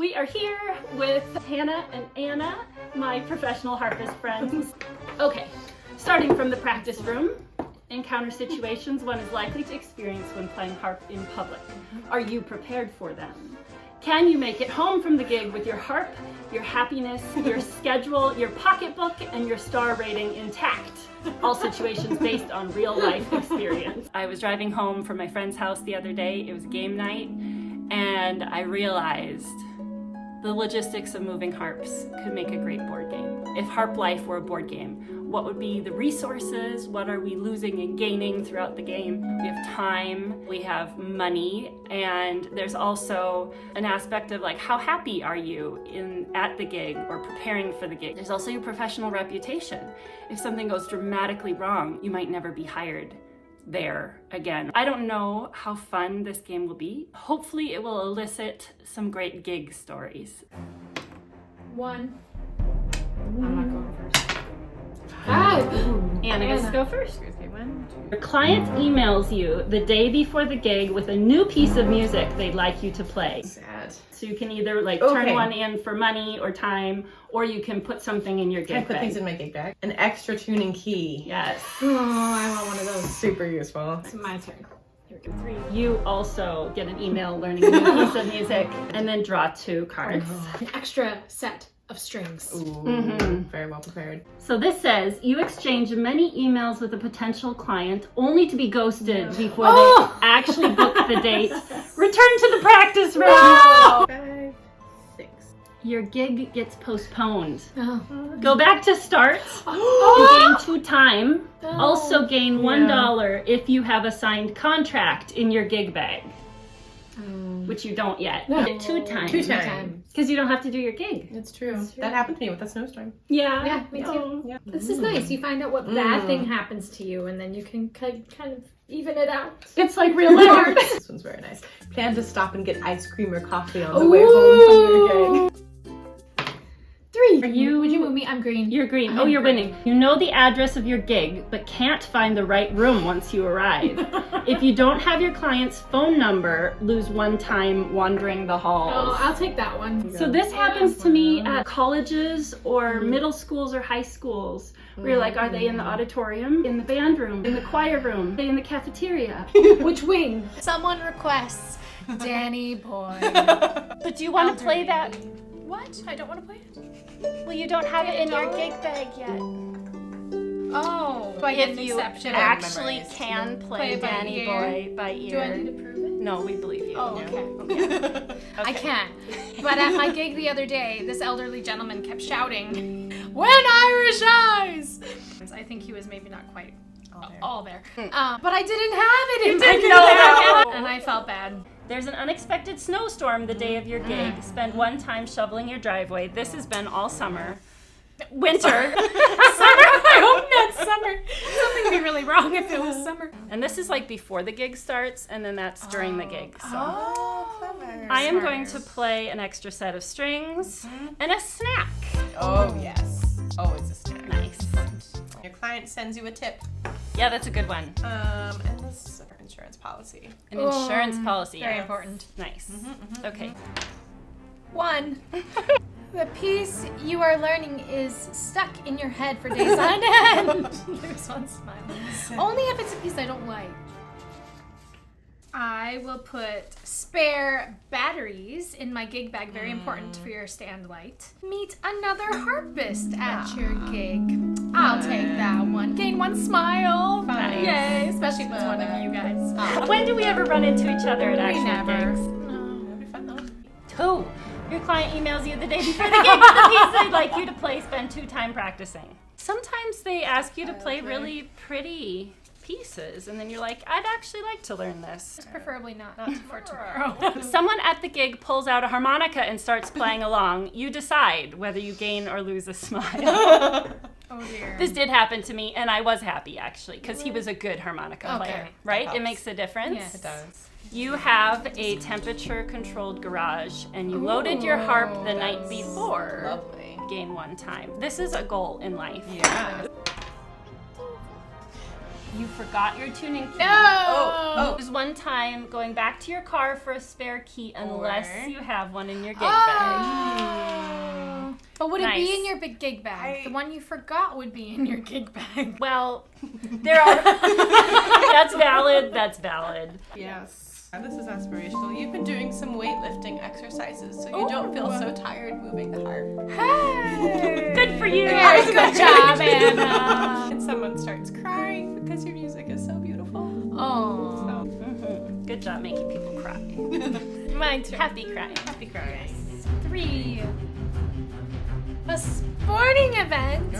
We are here with Hannah and Anna, my professional harpist friends. Okay, starting from the practice room, encounter situations one is likely to experience when playing harp in public. Are you prepared for them? Can you make it home from the gig with your harp, your happiness, your schedule, your pocketbook, and your star rating intact? All situations based on real life experience. I was driving home from my friend's house the other day. It was game night, and I realized the logistics of moving harps could make a great board game. If Harp Life were a board game, what would be the resources? What are we losing and gaining throughout the game? We have time, we have money, and there's also an aspect of like, how happy are you at the gig or preparing for the gig? There's also your professional reputation. If something goes dramatically wrong, you might never be hired there again. I don't know how fun this game will be. Hopefully it will elicit some great gig stories. One. I'm not going first. Five. Anna gets to go first. Okay, 1, 2. Your client emails you the day before the gig with a new piece of music they'd like you to play. Sad. So you can either turn one in for money or time, or you can put something in your gig Can I put bag. things in my gig bag? An extra tuning key. Yes. Oh, I want one of those. Super useful. It's my turn. Here we go. 3. You also get an email learning a new piece of music, and then draw 2 cards. An extra set of strings. Ooh, very well prepared. So this says, you exchange many emails with a potential client only to be ghosted before they actually book the date. Return to the practice room. 5, 6. Your gig gets postponed. Oh. Go back to start. You gain 2 time. Also gain $1 if you have a signed contract in your gig bag, which you don't yet. You get 2 time. 2 times. Because you don't have to do your gig. It's true. That happened to me with that snowstorm. Yeah, me too. Yeah. This is nice. You find out what bad thing happens to you, and then you can kind of even it out. It's like real life. This one's very nice. Plan to stop and get ice cream or coffee on the way home from your gig. 3. Are you- Would you move me? I'm green. You're green. I'm Oh, you're green. winning. You know the address of your gig, but can't find the right room once you arrive. If you don't have your client's phone number, lose 1 time wandering the halls. Oh, I'll take that one. So this happens to me at colleges or middle schools or high schools. Where you're like, are they in the auditorium, in the band room, in the choir room, are they in the cafeteria? Which wing? Someone requests Danny Boy. But do you want to play that? What? I don't want to play it. Well, you don't have it in your gig bag yet. Oh, do I get an If you exception? actually can play Play by Danny ear? Boy by ear. Do I need to prove it? No, we believe you. Oh, okay. I can't. But at my gig the other day, this elderly gentleman kept shouting, "When Irish Eyes!" I think he was maybe not quite all there. But I didn't have it in my gig bag, and I felt bad. There's an unexpected snowstorm the day of your gig. Spend 1 time shoveling your driveway. This has been all summer. Winter. Summer? I hope not summer. Something would be really wrong if it was summer. And this is like before the gig starts, and then that's during the gig. So Oh, clever. I am going to play an extra set of strings and a snack. Oh, yes. Always a snack. Nice. Your client sends you a tip. Yeah, that's a good one. And this is our insurance policy. An insurance policy. Very yeah. important. Nice. Okay. 1. The piece you are learning is stuck in your head for days on end. There's one smile. Only if it's a piece I don't like. I will put spare batteries in my gig bag. Very important for your stand light. Meet another harpist at your gig. I'll take that one. Gain 1 smile. Nice. Yay, especially if it's one of you guys. When do we ever run into each other at We actual never. gigs? That'd be fun though. 2. Your client emails you the day before the gig with a piece they'd like you to play. Spend 2 time practicing. Sometimes they ask you to play really pretty pieces, and then you're like, I'd actually like to learn this. Preferably not for tomorrow. Someone at the gig pulls out a harmonica and starts playing along. You decide whether you gain or lose a smile. Oh dear. This did happen to me, and I was happy actually, because he was a good harmonica Okay. player, right? It helps. makes a difference. Yes. It does. You have a temperature-controlled garage, and you loaded your harp the night before. Lovely. Gain 1 time. This is a goal in life. Yeah. you forgot your tuning key. No! There's one time going back to your car for a spare key unless Or- you have one in your gig bag. But would it Nice. be in your big gig bag? The one you forgot would be in your gig bag. Well, there are... That's valid. That's valid. Yes. This is aspirational. You've been doing some weightlifting exercises, so you don't feel so tired moving the harp. Hey! Good for you. Very good job, Anna. And someone starts crying because your music is so beautiful. Oh. Good job making people cry. My turn. Happy crying. Happy crying. 3. A sporting event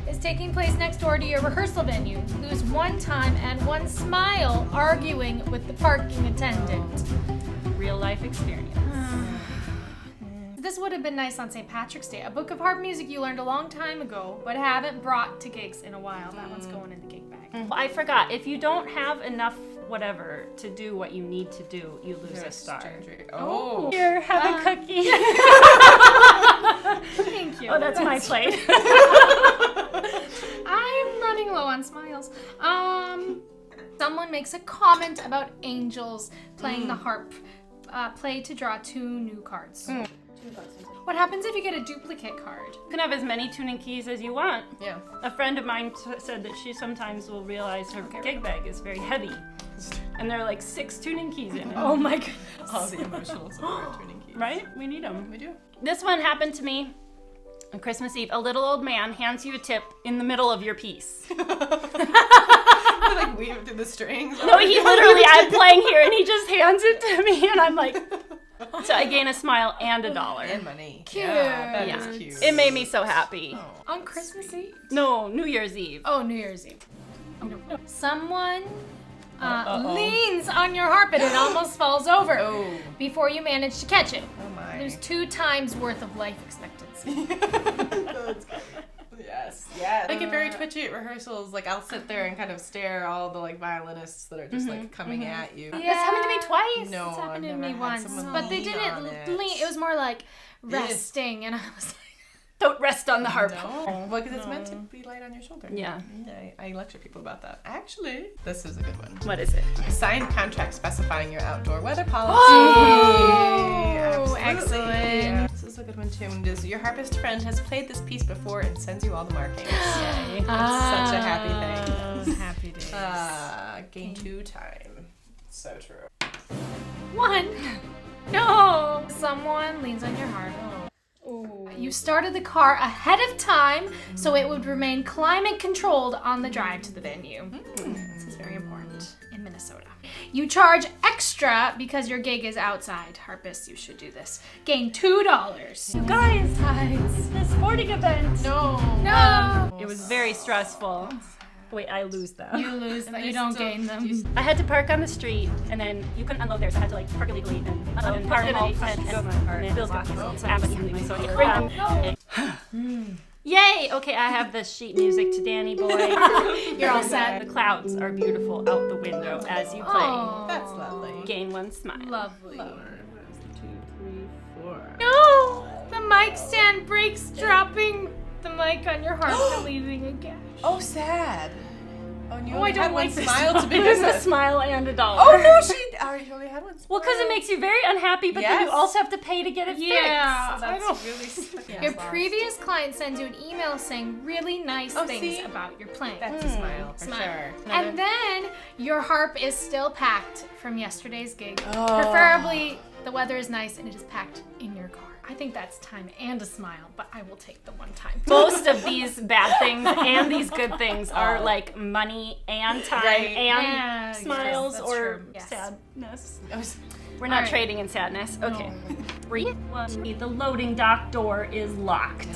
is taking place next door to your rehearsal venue. Lose one time and one smile arguing with the parking attendant. Real life experience. This would have been nice on St. Patrick's Day. A book of harp music you learned a long time ago, but haven't brought to gigs in a while. That one's going in the gig bag. I forgot. If you don't have enough whatever to do what you need to do, you lose a star. Oh. Here, have a cookie. Thank you. Oh, that's my plate. I'm running low on smiles. Someone makes a comment about angels playing the harp. Play to draw 2 new cards. What happens if you get a duplicate card? You can have as many tuning keys as you want. Yeah. A friend of mine said that she sometimes will realize her gig bag is very heavy. And there are like 6 tuning keys in it. Oh my goodness. All the emotional support tuning keys. Right? We need them. We do. This one happened to me on Christmas Eve. A little old man hands you a tip in the middle of your piece. Like weave through the strings. No, he literally, I'm playing here and he just hands it to me and I'm like, so I gain a smile and $1. And money. Cute. Yeah, that Yeah. is cute. It made me so happy. On Christmas Eve? No, New Year's Eve. Oh, New Year's Eve. Someone Uh-oh. leans on your harp and it almost falls over Oh. before you manage to catch it. Oh my. There's 2 times worth of life expectancy. Yes. I get very twitchy at rehearsals. Like I'll sit there and kind of stare at all the like violinists that are just like coming at you. Yeah. This happened to me twice. No, It's happened I've to never me had once, someone but they lean didn't on it. lean. It was more like resting, and I was like, Don't rest on the harp. No. Well, because it's meant to be light on your shoulder. Yeah. I lecture people about that. Actually, this is a good one. What is it? A signed contract specifying your outdoor weather policy. Oh, Absolutely. excellent. Yeah, this is a good one too. And is your harpist friend has played this piece before and sends you all the markings. Yay. Such a happy thing. Happy days. Gain 2 time. So true. 1. No. Someone leans on your harp. You started the car ahead of time so it would remain climate controlled on the drive to the venue. This is very important in Minnesota. You charge extra because your gig is outside. Harpists, you should do this. Gain $2. You guys, Sides. the sporting event. No. It was very stressful. Wait, I lose them. You lose them. You don't gain them. I had to park on the street, and then you couldn't unload there, so I had to like park illegally and unload and park illegally and Bill's got so I have Yay! Okay, I have the sheet music to Danny Boy. You're all set. The clouds are beautiful out the window as you play. Oh, That's lovely. Gain 1 smile. lovely. 1, 2, 3, 4. No! The mic stand breaks, dropping the mic on your harp and leaving a gash. Oh, sad. Oh, and you Oh, only I don't had one like this smile to begin There's a with. smile and $1. Oh no, she only had one smile. Well, because it makes you very unhappy, but then you Yes. also have to pay to get it Yeah, fixed. That's I don't- really sad. Your previous client sends you an email saying really nice Oh, things see? about your playing. That's a smile for Smile. sure. And then your harp is still packed from yesterday's gig. Oh. Preferably the weather is nice and it is packed in your car. I think that's time and a smile, but I will take the one time. Most of these bad things and these good things are like money and time Right. and Yeah, smiles yes, that's or true. Yes. sadness. I was- We're not All right. trading in sadness. Okay. 3, 1. The loading dock door is locked.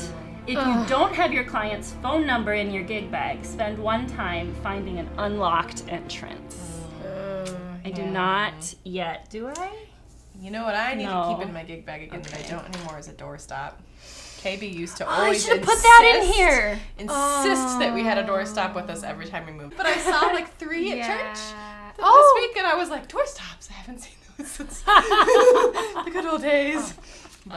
If you don't have your client's phone number in your gig bag, spend one time finding an unlocked entrance. I do not yet, do I? You know what I need No. to keep in my gig bag again that I don't anymore is a doorstop. KB used to I always should have put that in insist- here. Insist that we had a doorstop with us every time we moved. But I saw like 3 at church this week, and I was like, doorstops? I haven't seen those since the good old days.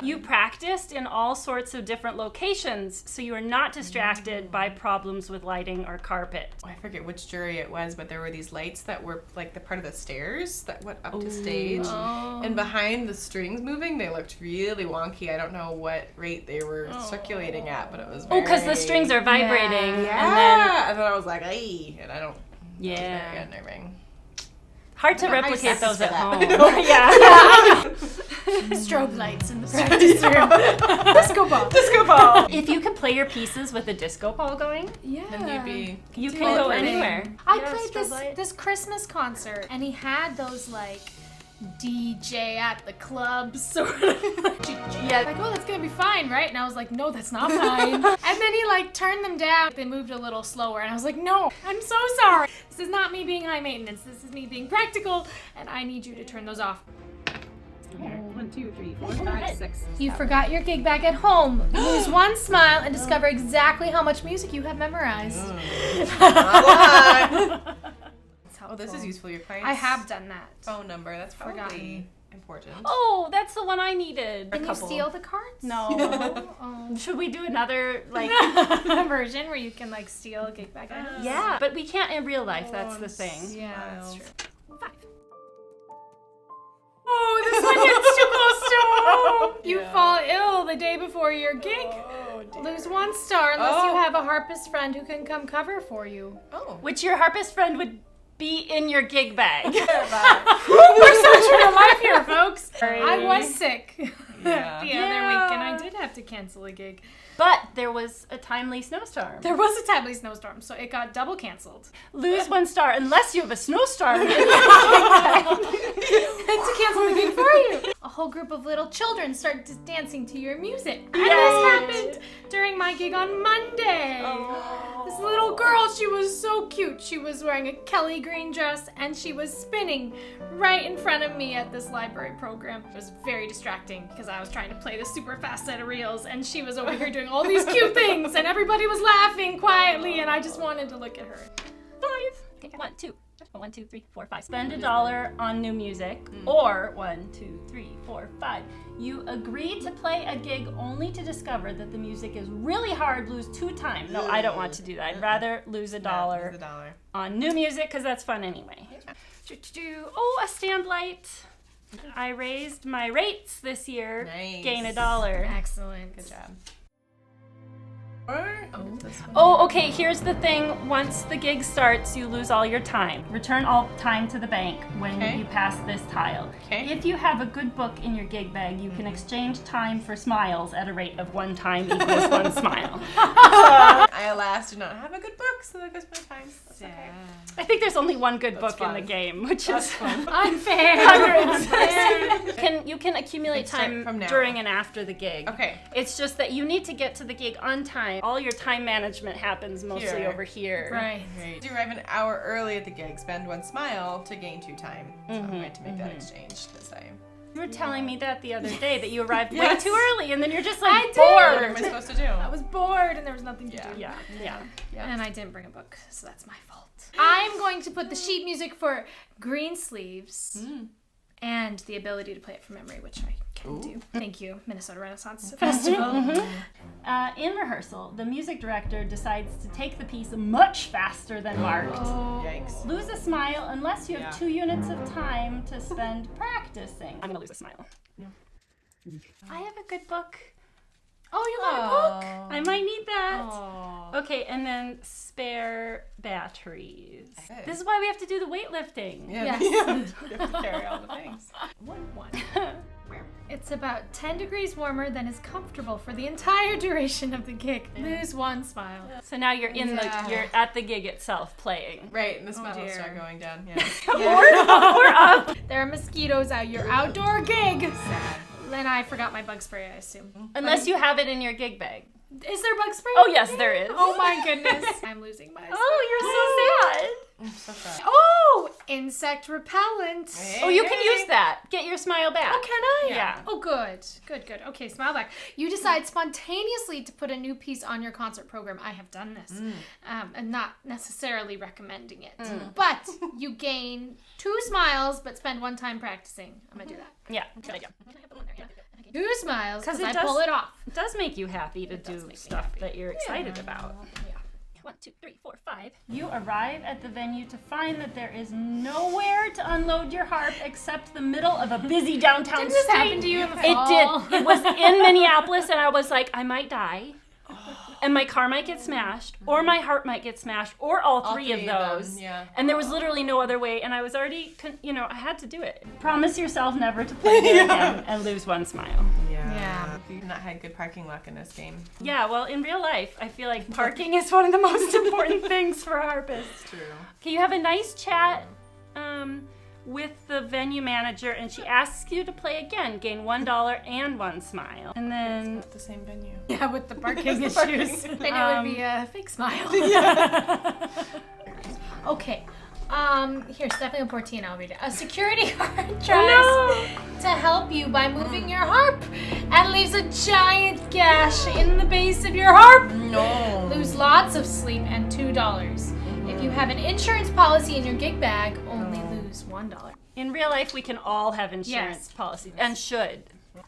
You practiced in all sorts of different locations, so you were not distracted by problems with lighting or carpet. I forget which jury it was, but there were these lights that were like the part of the stairs that went up to stage. And behind the strings moving, they looked really wonky. I don't know what rate they were circulating at, but it was very... because the strings are vibrating. Yeah. And then I was like, ay, and I don't... Yeah. Very unnerving. Hard to replicate those at home. Strobe lights in the practice room. Disco ball. Disco ball. If you could play your pieces with a disco ball going, Then you'd be... you can go anywhere. I played this Christmas concert, and he had those like DJ at the club sort of. Like, oh, that's gonna be fine, right? And I was like, no, that's not fine. And then he like turned them down. They moved a little slower, and I was like, no, I'm so sorry. This is not me being high maintenance. This is me being practical, and I need you to turn those off. 1, 2, 3, 4, 5, 6. You forgot your gig bag at home. Lose one smile and discover exactly how much music you have memorized. Oh, this is useful. Your client's I have done that. phone number. That's probably important. Oh, that's the one I needed. Can you steal the cards? No. Should we do another like version where you can like steal gig bag items? Yeah, but we can't in real life. That's the thing. Yeah, that's true. 5. Oh, this one gets too close to home. You fall ill the day before your gig. Lose 1 star unless you have a harpist friend who can come cover for you. Which your harpist friend would be in your gig bag. We're so true to life here, folks. I was sick the other week, and I did have to cancel a gig. But there was a timely snowstorm. There was a timely snowstorm, so it got double canceled. Lose 1 star unless you have a snowstorm. And to cancel the gig for you. A whole group of little children started dancing to your music. And this happened during my gig on Monday. This little girl, she was so cute. She was wearing a Kelly green dress, and she was spinning right in front of me at this library program. It was very distracting because I was trying to play this super fast set of reels, and she was over here doing all these cute things, and everybody was laughing quietly, and I just wanted to look at her. 5. Okay, 1, 2. 1, 2, 3, 4, 5. Spend $1 on new music, or 1, 2, 3, 4, 5. You agree to play a gig only to discover that the music is really hard. Lose 2 times. No, I don't want to do that. I'd rather lose $1 on new music because that's fun anyway. Oh, a stand light. I raised my rates this year. Nice. Gain $1. Excellent. Good job. Oh, okay, here's the thing. Once the gig starts, you lose all your time. Return all time to the bank when you pass this tile. If you have a good book in your gig bag, you can exchange time for smiles at a rate of 1 time equals 1 smile. I, alas, do not have a good book, so that goes my time. Okay. I think there's only 1 good book in the game, which is Unfair. You can accumulate time from now during on. and after the gig. Okay. It's just that you need to get to the gig on time. All your time management happens mostly over here. Right. You arrive an hour early at the gig, spend 1 smile to gain 2 time. So I'm going to make that exchange this time. You were telling me that the other day, that you arrived way too early, and then you're just like I did. bored. What am I supposed to do? I was bored and there was nothing to do. Yeah. And I didn't bring a book, so that's my fault. I'm going to put the sheet music for Green Sleeves and the ability to play it from memory, which I can do. Thank you, Minnesota Renaissance Festival. In rehearsal, the music director decides to take the piece much faster than marked. Yikes. Lose a smile unless you have 2 units of time to spend practicing. I'm gonna lose a smile. I have a good book. Oh, you got a book? I might need that. Okay, and then spare batteries. Okay. This is why we have to do the weightlifting. Yes. You have to carry all the things. 1. It's about 10 degrees warmer than is comfortable for the entire duration of the gig. Lose 1 smile. So now you're you're at the gig itself playing. Right, and the smile will dear. start going down. Yeah. Or up. There are mosquitoes at your outdoor gig. Then I forgot my bug spray, I assume. Unless you have it in your gig bag. Is there bug spray? Oh, yes, there is. Oh my goodness. I'm losing my Oh, you're so sad. I'm so sad. Oh, insect repellent. Oh, you can use that. Get your smile back. Oh, can I? Yeah. Oh, good. Good. Okay, smile back. You decide spontaneously to put a new piece on your concert program. I have done this. And not necessarily recommending it. But you gain 2 smiles, but spend 1 time practicing. I'm going to do that. Yeah, good idea. 2 smiles because I it does- pull it off. It does make you happy to do does make me stuff happy. that you're excited about. Yeah. 1, 2, 3, 4, 5. You arrive at the venue to find that there is nowhere to unload your harp except the middle of a busy downtown Did this street. happen to you in the It fall? did. It was in Minneapolis, and I was like, I might die. And my car might get smashed, or my harp might get smashed, or all three of those. them, yeah. And there was literally no other way, and I was already, I had to do it. Promise yourself never to play there again and lose 1 smile. Yeah. You've not had good parking luck in this game. Yeah, well, in real life, I feel like parking is one of the most important things for harpists. True. Okay, you have a nice chat with the venue manager, and she asks you to play again, gain $1 and 1 smile. And then... Not the same venue. Yeah, with the parking issues. Then it would be a fake smile. Okay. Here, Stephanie Portine, I'll read it. A security guard tries to help you by moving your harp and leaves a giant gash in the base of your harp. No. Lose lots of sleep and $2. If you have an insurance policy in your gig bag, only lose $1. In real life, we can all have insurance policies, and should.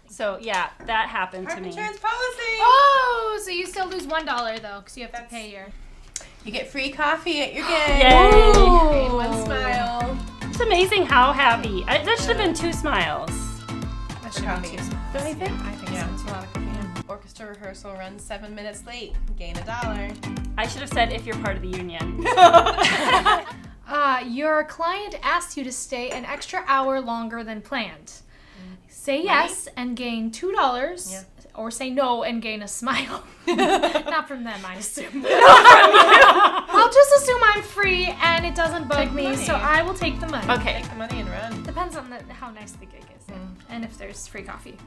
So, yeah, that happened to Harp me. insurance policy. Oh, so you still lose $1 though, because you have to pay your... You get free coffee at your gig. Yay! Gain 1 smile. It's amazing how happy. That should have been 2 smiles. That should Coffee. be 2. Don't you think? I think Yeah, so. it's a lot of coffee. Orchestra rehearsal runs 7 minutes late. Gain $1. I should have said if you're part of the union. Your client asked you to stay an extra hour longer than planned. Say yes and gain $2, Yeah. or say no and gain a smile. Not from them, I assume. I'll just assume I'm free and it doesn't bug Take me, money. so I will take the money. Okay. Take the money and run. Depends on how nice the gig is, and if there's free coffee.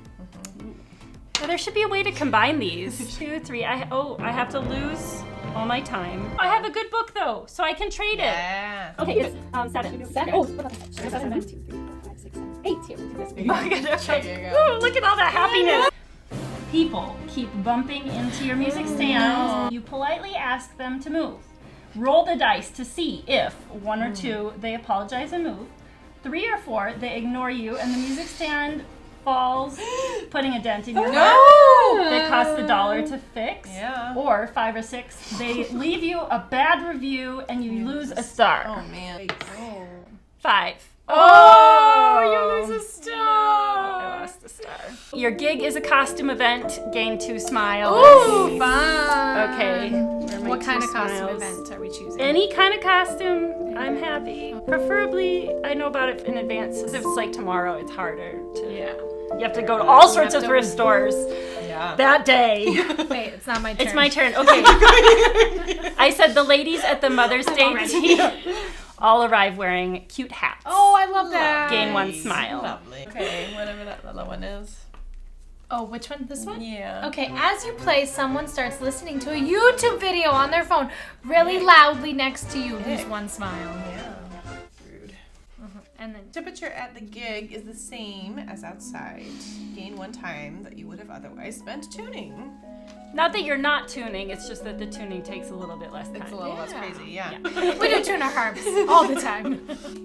Well, there should be a way to combine these. 2, 3. I have to lose all my time. I have a good book though, so I can trade Yeah. it. Okay, it's 7. 7. Oh, 7. 2, 3, 4, 5, 6, 7, 8 here. There you go. Ooh, look at all that happiness. People keep bumping into your music stand. You politely ask them to move. Roll the dice to see if 1 or 2 they apologize and move. 3 or 4 they ignore you and the music stand falls, putting a dent in your harp that costs $1 to fix. Yeah. Or 5 or 6 they leave you a bad review and you lose a star. Oh, man. 5. Oh, you lose a star. I lost a star. Your gig is a costume event. Gain 2 smiles. Ooh, fun. Okay. Where are my What 2 kind of costume smiles? event are we choosing? Any kind of costume, I'm happy. Preferably, I know about it in advance. If it's like tomorrow, it's harder. Yeah. You have to go to all sorts of thrift stores Yeah. that day. Wait, it's not my turn. It's my turn. Okay. I said the ladies at the Mother's Day tea all arrive wearing cute hats. Oh, I love that. Gain 1 smile. Lovely. Okay, whatever that little one is. Oh, which one? This one? Yeah. Okay, as you play, someone starts listening to a YouTube video on their phone really loudly next to you. Lose 1 smile. Yeah. Rude. And then Temperature at the gig is the same as outside. Gain 1 time that you would have otherwise spent tuning. Not that you're not tuning, it's just that the tuning takes a little bit less time. It's a little less crazy, yeah. we do tune our harps all the time.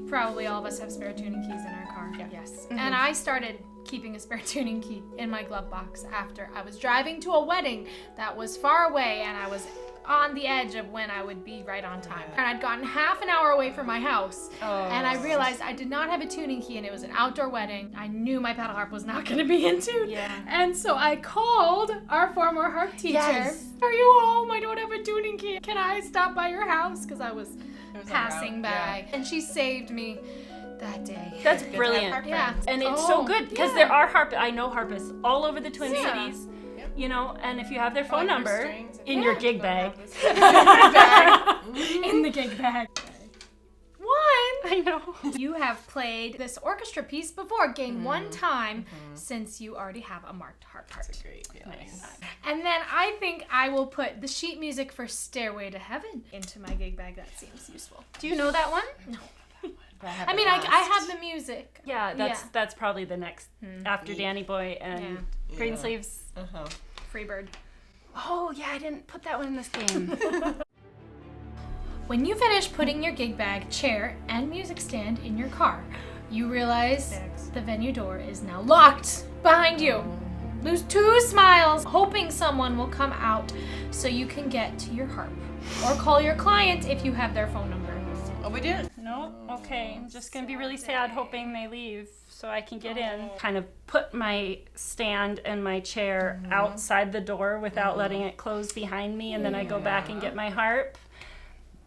Probably all of us have spare tuning keys in our car. Yes. And I started keeping a spare tuning key in my glove box after I was driving to a wedding that was far away and I was on the edge of when I would be right on time. And I'd gotten half an hour away from my house and I realized I did not have a tuning key and it was an outdoor wedding. I knew my pedal harp was not going to be in tune. Yeah. And so I called our former harp teacher. Yes. Are you home? I don't have a tuning key. Can I stop by your house? Because I was It was passing en route, by. And she saved me that day. That's Good to have brilliant. harp Yeah. friends. And it's Oh, so good because yeah. there are I know harpists all over the Twin Yeah. Cities. Yep. You know, and if you have their phone Like your number strings and- in your gig bag. In the gig bag. 1. I know. You have played this orchestra piece before. Gain 1 time since you already have a marked harp part. It's a great feeling. And then I think I will put the sheet music for Stairway to Heaven into my gig bag. That seems useful. Do you know that one? I mean, I have the music. Yeah, that's probably the next after Danny Boy and Green Sleeves. Uh-huh. Freebird. Oh yeah, I didn't put that one in this game. When you finish putting your gig bag, chair, and music stand in your car, you realize the venue door is now locked behind you. Lose 2 smiles, hoping someone will come out so you can get to your harp. Or call your client if you have their phone number. Oh, we did? No? Okay. I'm just going to be really sad hoping they leave so I can get in. Kind of put my stand and my chair outside the door without letting it close behind me, and then I go back and get my harp.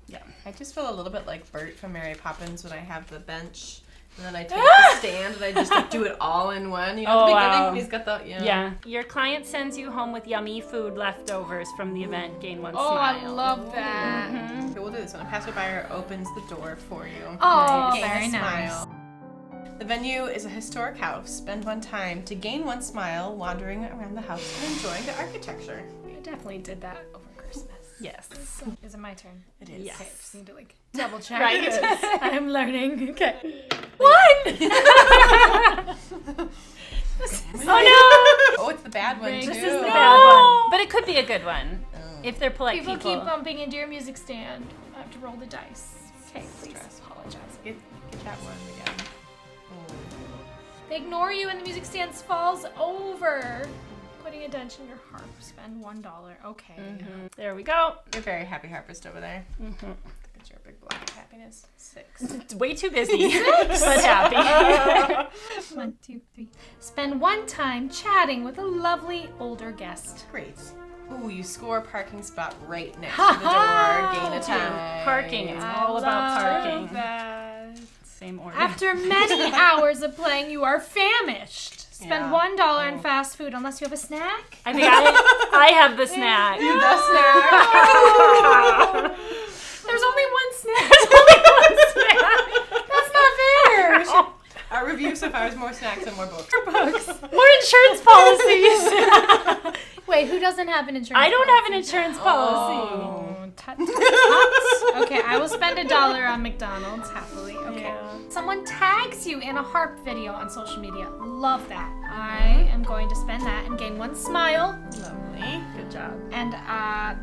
Yeah. I just feel a little bit like Bert from Mary Poppins when I have the bench. And then I take the stand and I just like, do it all in one. You know, at the beginning when he's got the, you know. Yeah. Your client sends you home with yummy food leftovers from the event. Gain 1 Oh, smile. I love that. Okay, we'll do this one. A passerby buyer opens the door for you. Oh, Gain a very nice. smile. The venue is a historic house. Spend 1 time to gain 1 smile wandering around the house and enjoying the architecture. I definitely did that over Christmas. Yes. Is it my turn? It is. Yes. Okay, I just need to like double check. Right. I'm learning. Okay. 1! Oh Oh, it's the bad one too. no! This is the bad one. But it could be a good one. If they're polite People people. keep bumping into your music stand. I have to roll the dice. Okay, please apologize. Get that one again. They ignore you and the music stand falls over. Putting a dent in your harp. Spend $1. Okay. There we go. You're a very happy harpist over there. Look at your big block of happiness. 6. It's way too busy, but happy. 1, 2, 3. Spend 1 time chatting with a lovely older guest. Great. Ooh, you score a parking spot right next to the door. Gain a time. Parking. It's all about parking. That. Same order. After many hours of playing, you are famished. Spend Yeah. $1 in fast food unless you have a snack. I think I have the snack. The snack. There's only 1 snack. Snack. That's not fair. Our review so far is more snacks and more books. More insurance policies. Wait, who doesn't have an insurance? I don't have an policy? insurance policy. Oh, tut. Okay, I will spend $1 on McDonald's happily. Okay. Yeah. Someone tags you in a harp video on social media. Love that. I am going to spend that and gain 1 smile. Lovely. Good job. And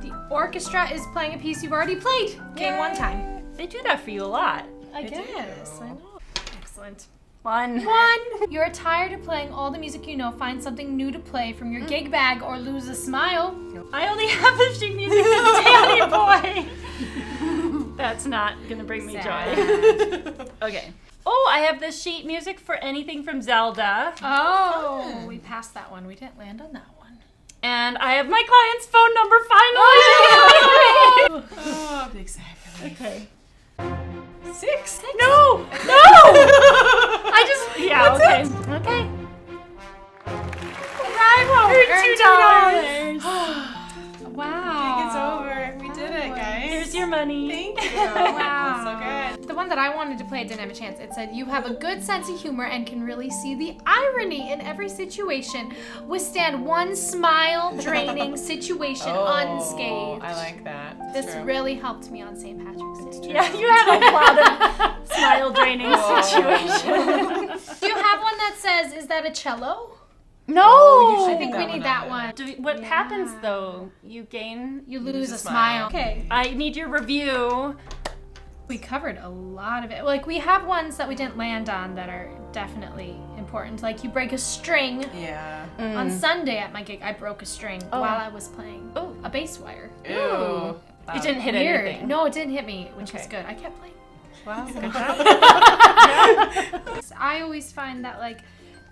the orchestra is playing a piece you've already played. Gain 1 time. They do that for you a lot. I They guess. do. I know. Excellent. 1. 1. You're tired of playing all the music you know. Find something new to play from your gig bag or lose a smile. I only have the sheet music to Danny Boy. That's not gonna bring me joy. Okay. Oh, I have the sheet music for anything from Zelda. Oh, we passed that one. We didn't land on that one. And I have my client's phone number finally. Oh, big sigh of relief. Okay. 6. No! No! I just, yeah, okay. Okay. Bravo! Earned $2. Wow. It's over. We did it, guys. Here's your money. Thank you. Wow. So good. The one that I wanted to play didn't have a chance. It said, you have a good sense of humor and can really see the irony in every situation. Withstand 1 smile-draining situation unscathed. I like that. This True. really helped me on St. Patrick's Day. Yeah, you had a lot of smile draining situations. Do you have one that says, is that a cello? No! I think we that need one that on one. What happens though? You gain. You lose a smile. Okay. I need your review. We covered a lot of it. Like, we have ones that we didn't land on that are definitely important. Like, you break a string. Yeah. On Sunday at my gig, I broke a string while I was playing a bass wire. Ew. It didn't hit Weird. anything. No, it didn't hit me, which was Okay. good. I kept playing. Wow. Good job. I always find that, like,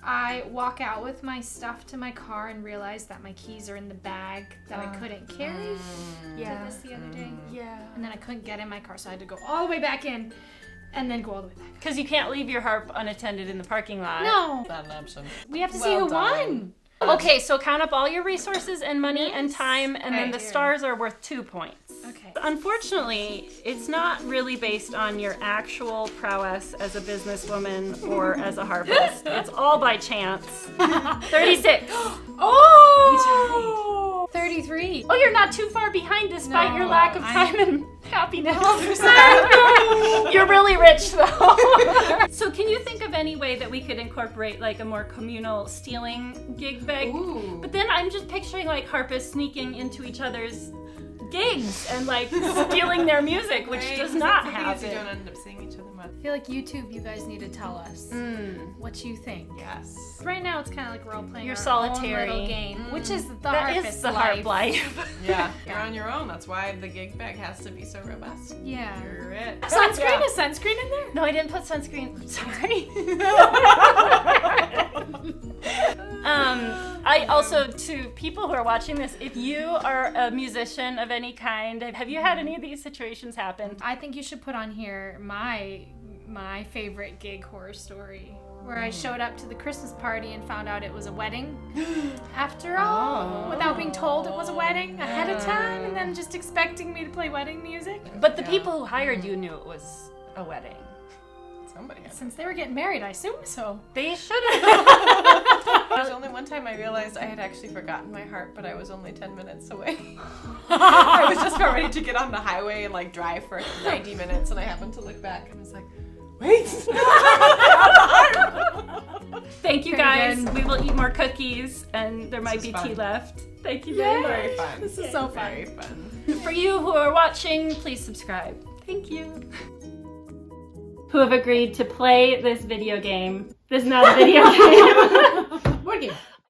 I walk out with my stuff to my car and realize that my keys are in the bag that I couldn't carry. Yeah. Did this the other day. Yeah. And then I couldn't get in my car, so I had to go all the way back in and then go all the way back. Because you can't leave your harp unattended in the parking lot. No. Not an option. We have to see who won. Okay, so count up all your resources and money and time, and then the stars are worth 2 points. Okay. Unfortunately, it's not really based on your actual prowess as a businesswoman or as a harpist. It's all by chance. 36. Oh! 33. Oh, you're not too far behind despite your lack of time and happiness. You're really rich though. So can you think of any way that we could incorporate like a more communal stealing gig bag? Ooh. But then I'm just picturing like harpists sneaking into each other's gigs and like stealing their music, which Right, does 'cause not the thing is you happen. don't end up seeing each other much. feel like YouTube, you guys need to tell us what you think. Yes. Right now, it's kind of like role playing. You're our solitary. own little game, which is the That harpist is the life. harp life. Yeah. You're on your own. That's why the gig bag has to be so robust. Yeah. You're it. Sunscreen? Is sunscreen in there? No, I didn't put sunscreen. Sorry. I also, to people who are watching this, if you are a musician of any kind, have you had any of these situations happen? I think you should put on here my favorite gig horror story, where I showed up to the Christmas party and found out it was a wedding after all, without being told it was a wedding ahead of time, and then just expecting me to play wedding music. But the people who hired you knew it was a wedding. Somebody has. Since they were getting married, I assume so. They should have. There's only one time I realized I had actually forgotten my harp, but I was only 10 minutes away. I was just about ready to get on the highway and like drive for 90 minutes, and I happened to look back and was like, wait! Thank you, Very guys. good. We will eat more cookies, and there might be was tea fun. left. Thank you very much. Very fun. This is so fun. Very fun. For you who are watching, please subscribe. Thank you. Who have agreed to play this video game. This is not a video game. Board game.